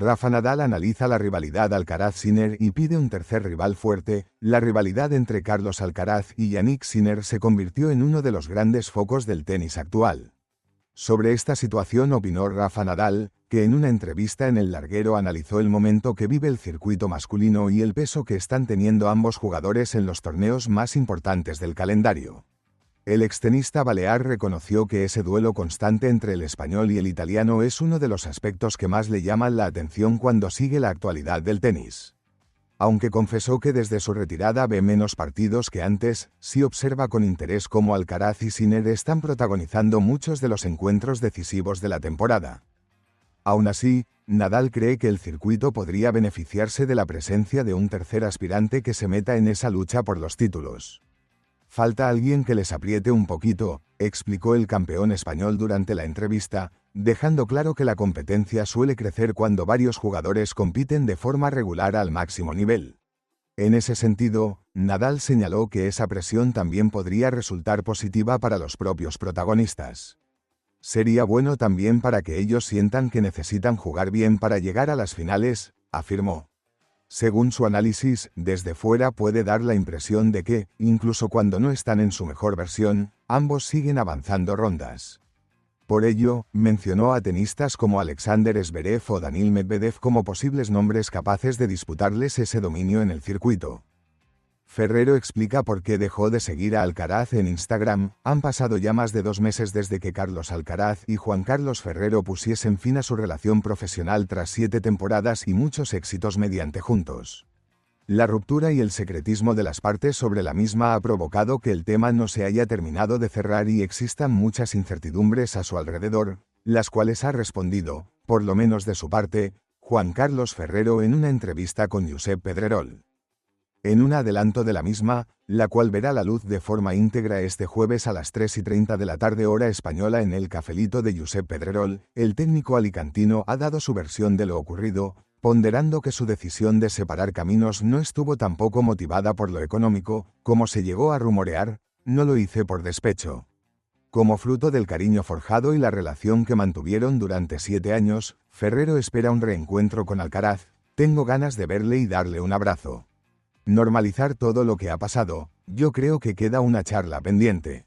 Rafa Nadal analiza la rivalidad Alcaraz-Sinner y pide un tercer rival fuerte. La rivalidad entre Carlos Alcaraz y Jannik Sinner se convirtió en uno de los grandes focos del tenis actual. Sobre esta situación opinó Rafa Nadal, que en una entrevista en El Larguero analizó el momento que vive el circuito masculino y el peso que están teniendo ambos jugadores en los torneos más importantes del calendario. El extenista balear reconoció que ese duelo constante entre el español y el italiano es uno de los aspectos que más le llaman la atención cuando sigue la actualidad del tenis. Aunque confesó que desde su retirada ve menos partidos que antes, sí observa con interés cómo Alcaraz y Sinner están protagonizando muchos de los encuentros decisivos de la temporada. Aún así, Nadal cree que el circuito podría beneficiarse de la presencia de un tercer aspirante que se meta en esa lucha por los títulos. Falta alguien que les apriete un poquito, explicó el campeón español durante la entrevista, dejando claro que la competencia suele crecer cuando varios jugadores compiten de forma regular al máximo nivel. En ese sentido, Nadal señaló que esa presión también podría resultar positiva para los propios protagonistas. Sería bueno también para que ellos sientan que necesitan jugar bien para llegar a las finales, afirmó. Según su análisis, desde fuera puede dar la impresión de que, incluso cuando no están en su mejor versión, ambos siguen avanzando rondas. Por ello, mencionó a tenistas como Alexander Zverev o Daniil Medvedev como posibles nombres capaces de disputarles ese dominio en el circuito. Ferrero explica por qué dejó de seguir a Alcaraz en Instagram. Han pasado ya más de 2 meses desde que Carlos Alcaraz y Juan Carlos Ferrero pusiesen fin a su relación profesional tras 7 temporadas y muchos éxitos mediante juntos. La ruptura y el secretismo de las partes sobre la misma ha provocado que el tema no se haya terminado de cerrar y existan muchas incertidumbres a su alrededor, las cuales ha respondido, por lo menos de su parte, Juan Carlos Ferrero en una entrevista con Josep Pedrerol. En un adelanto de la misma, la cual verá la luz de forma íntegra este jueves a las 3:30 de la tarde hora española en el cafelito de Josep Pedrerol, el técnico alicantino ha dado su versión de lo ocurrido, ponderando que su decisión de separar caminos no estuvo tampoco motivada por lo económico, como se llegó a rumorear, no lo hice por despecho. Como fruto del cariño forjado y la relación que mantuvieron durante 7 años, Ferrero espera un reencuentro con Alcaraz. Tengo ganas de verle y darle un abrazo. Normalizar todo lo que ha pasado, yo creo que queda una charla pendiente.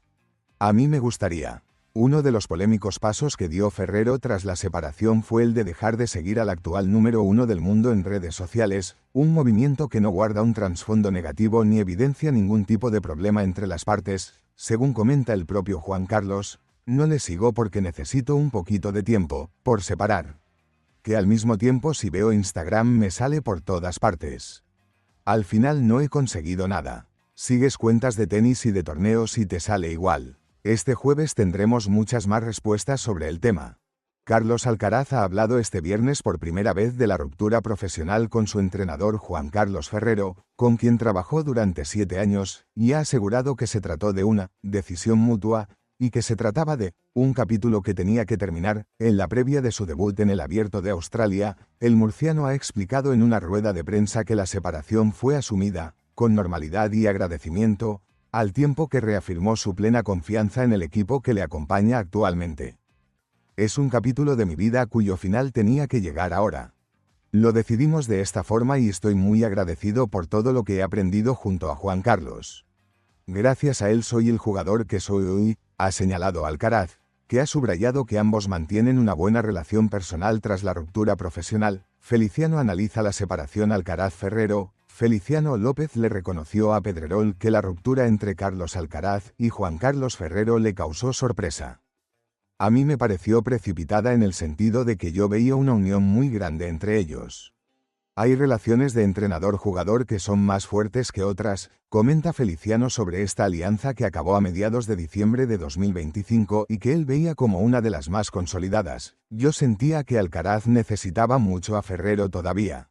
A mí me gustaría. Uno de los polémicos pasos que dio Ferrero tras la separación fue el de dejar de seguir al actual número 1 del mundo en redes sociales, un movimiento que no guarda un trasfondo negativo ni evidencia ningún tipo de problema entre las partes. Según comenta el propio Juan Carlos, no le sigo porque necesito un poquito de tiempo, por separar. Que al mismo tiempo si veo Instagram me sale por todas partes. Al final no he conseguido nada. Sigues cuentas de tenis y de torneos y te sale igual. Este jueves tendremos muchas más respuestas sobre el tema. Carlos Alcaraz ha hablado este viernes por primera vez de la ruptura profesional con su entrenador Juan Carlos Ferrero, con quien trabajó durante 7 años, y ha asegurado que se trató de una decisión mutua, y que se trataba de un capítulo que tenía que terminar. En la previa de su debut en el Abierto de Australia, el murciano ha explicado en una rueda de prensa que la separación fue asumida con normalidad y agradecimiento, al tiempo que reafirmó su plena confianza en el equipo que le acompaña actualmente. Es un capítulo de mi vida cuyo final tenía que llegar ahora. Lo decidimos de esta forma y estoy muy agradecido por todo lo que he aprendido junto a Juan Carlos. Gracias a él soy el jugador que soy hoy, ha señalado Alcaraz, que ha subrayado que ambos mantienen una buena relación personal tras la ruptura profesional. Feliciano analiza la separación Alcaraz-Ferrero. Feliciano López le reconoció a Pedrerol que la ruptura entre Carlos Alcaraz y Juan Carlos Ferrero le causó sorpresa. A mí me pareció precipitada en el sentido de que yo veía una unión muy grande entre ellos. Hay relaciones de entrenador-jugador que son más fuertes que otras, comenta Feliciano sobre esta alianza que acabó a mediados de diciembre de 2025 y que él veía como una de las más consolidadas. Yo sentía que Alcaraz necesitaba mucho a Ferrero todavía.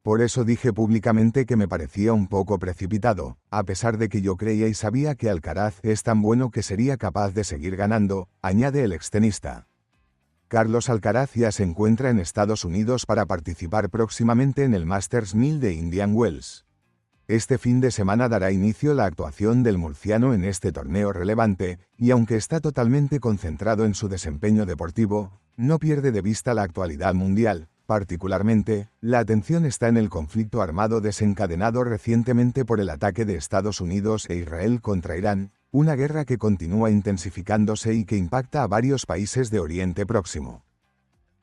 Por eso dije públicamente que me parecía un poco precipitado, a pesar de que yo creía y sabía que Alcaraz es tan bueno que sería capaz de seguir ganando, añade el extenista. Carlos Alcaraz ya se encuentra en Estados Unidos para participar próximamente en el Masters 1000 de Indian Wells. Este fin de semana dará inicio la actuación del murciano en este torneo relevante, y aunque está totalmente concentrado en su desempeño deportivo, no pierde de vista la actualidad mundial, Particularmente, la atención está en el conflicto armado desencadenado recientemente por el ataque de Estados Unidos e Israel contra Irán, una guerra que continúa intensificándose y que impacta a varios países de Oriente Próximo.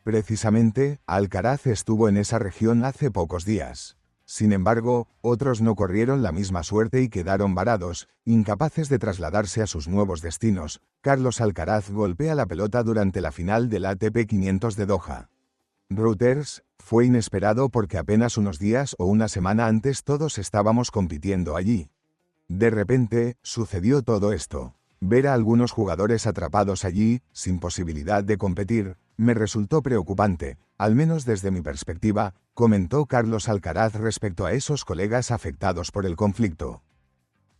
Precisamente, Alcaraz estuvo en esa región hace pocos días. Sin embargo, otros no corrieron la misma suerte y quedaron varados, incapaces de trasladarse a sus nuevos destinos. Carlos Alcaraz golpea la pelota durante la final del ATP 500 de Doha. Reuters, fue inesperado porque apenas unos días o una semana antes todos estábamos compitiendo allí. De repente, sucedió todo esto. Ver a algunos jugadores atrapados allí, sin posibilidad de competir, me resultó preocupante, al menos desde mi perspectiva, comentó Carlos Alcaraz respecto a esos colegas afectados por el conflicto.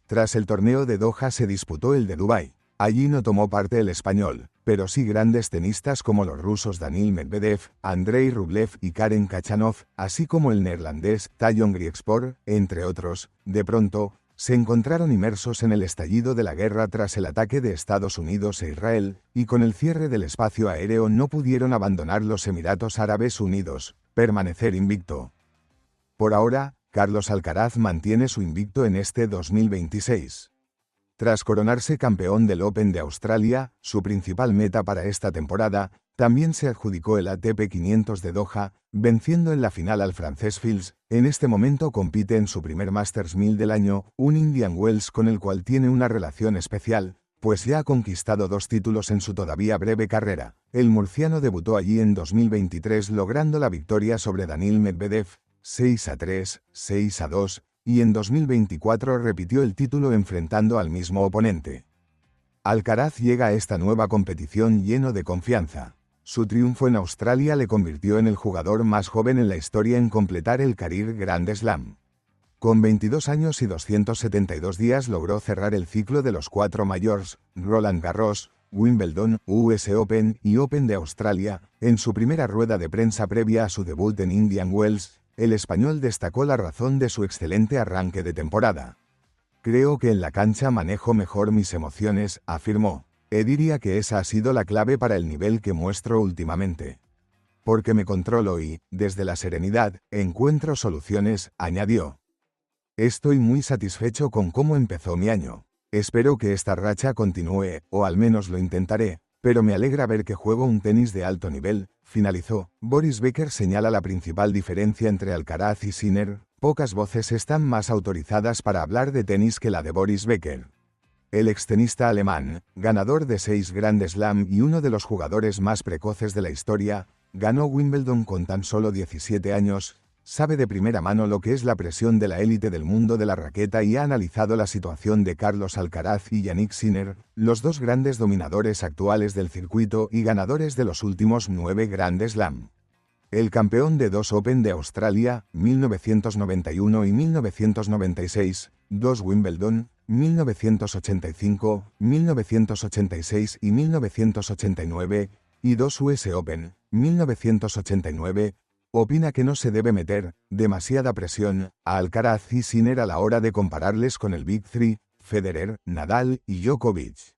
Tras el torneo de Doha se disputó el de Dubái. Allí no tomó parte el español, pero sí grandes tenistas como los rusos Daniil Medvedev, Andrei Rublev y Karen Khachanov, así como el neerlandés Tajon Griekspoor, entre otros. De pronto, se encontraron inmersos en el estallido de la guerra tras el ataque de Estados Unidos e Israel, y con el cierre del espacio aéreo no pudieron abandonar los Emiratos Árabes Unidos, permanecer invicto. Por ahora, Carlos Alcaraz mantiene su invicto en este 2026. Tras coronarse campeón del Open de Australia, su principal meta para esta temporada, también se adjudicó el ATP 500 de Doha, venciendo en la final al francés Fils. En este momento compite en su primer Masters 1000 del año, un Indian Wells con el cual tiene una relación especial, pues ya ha conquistado 2 títulos en su todavía breve carrera. El murciano debutó allí en 2023 logrando la victoria sobre Daniil Medvedev, 6-3, 6-2, y en 2024 repitió el título enfrentando al mismo oponente. Alcaraz llega a esta nueva competición lleno de confianza. Su triunfo en Australia le convirtió en el jugador más joven en la historia en completar el Career Grand Slam. Con 22 años y 272 días logró cerrar el ciclo de los 4 Majors, Roland Garros, Wimbledon, US Open y Open de Australia. En su primera rueda de prensa previa a su debut en Indian Wells, el español destacó la razón de su excelente arranque de temporada. Creo que en la cancha manejo mejor mis emociones, afirmó. Diría que esa ha sido la clave para el nivel que muestro últimamente. Porque me controlo y, desde la serenidad, encuentro soluciones, añadió. Estoy muy satisfecho con cómo empezó mi año. Espero que esta racha continúe, o al menos lo intentaré, pero me alegra ver que juego un tenis de alto nivel, finalizó. Boris Becker señala la principal diferencia entre Alcaraz y Sinner. Pocas voces están más autorizadas para hablar de tenis que la de Boris Becker. El extenista alemán, ganador de 6 Grand Slam y uno de los jugadores más precoces de la historia, ganó Wimbledon con tan solo 17 años, sabe de primera mano lo que es la presión de la élite del mundo de la raqueta y ha analizado la situación de Carlos Alcaraz y Jannik Sinner, los 2 grandes dominadores actuales del circuito y ganadores de los últimos 9 Grand Slam. El campeón de 2 Open de Australia, 1991 y 1996, 2 Wimbledon, 1985, 1986 y 1989, y 2 US Open, 1989, opina que no se debe meter demasiada presión a Alcaraz y Sinner a la hora de compararles con el Big Three, Federer, Nadal y Djokovic.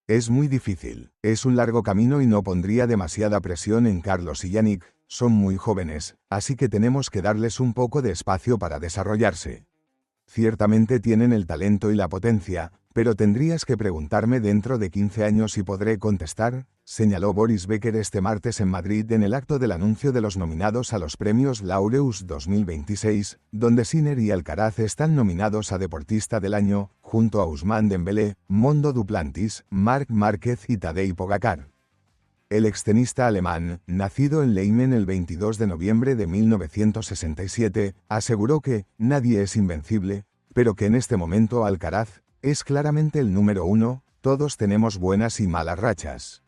Es muy difícil, es un largo camino y no pondría demasiada presión en Carlos y Jannik, son muy jóvenes, así que tenemos que darles un poco de espacio para desarrollarse. Ciertamente tienen el talento y la potencia, pero tendrías que preguntarme dentro de 15 años y podré contestar, señaló Boris Becker este martes en Madrid en el acto del anuncio de los nominados a los premios Laureus 2026, donde Sinner y Alcaraz están nominados a Deportista del Año, junto a Ousmane Dembélé, Mondo Duplantis, Marc Márquez y Tadej Pogačar. El extenista alemán, nacido en Leimen el 22 de noviembre de 1967, aseguró que nadie es invencible, pero que en este momento Alcaraz es claramente el número 1, todos tenemos buenas y malas rachas.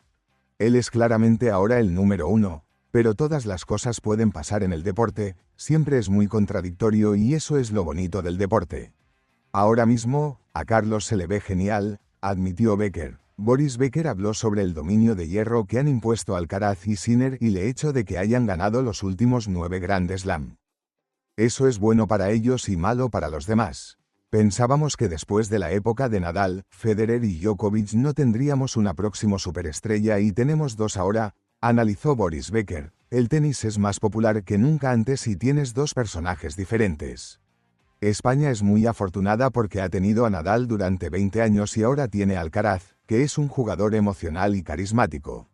Él es claramente ahora el número 1, pero todas las cosas pueden pasar en el deporte, siempre es muy contradictorio y eso es lo bonito del deporte. Ahora mismo, a Carlos se le ve genial, admitió Becker. Boris Becker habló sobre el dominio de hierro que han impuesto Alcaraz y Sinner y el hecho de que hayan ganado los últimos 9 Grand Slam. Eso es bueno para ellos y malo para los demás. Pensábamos que después de la época de Nadal, Federer y Djokovic no tendríamos una próxima superestrella y tenemos 2 ahora, analizó Boris Becker. El tenis es más popular que nunca antes y tienes dos personajes diferentes. España es muy afortunada porque ha tenido a Nadal durante 20 años y ahora tiene a Alcaraz, que es un jugador emocional y carismático.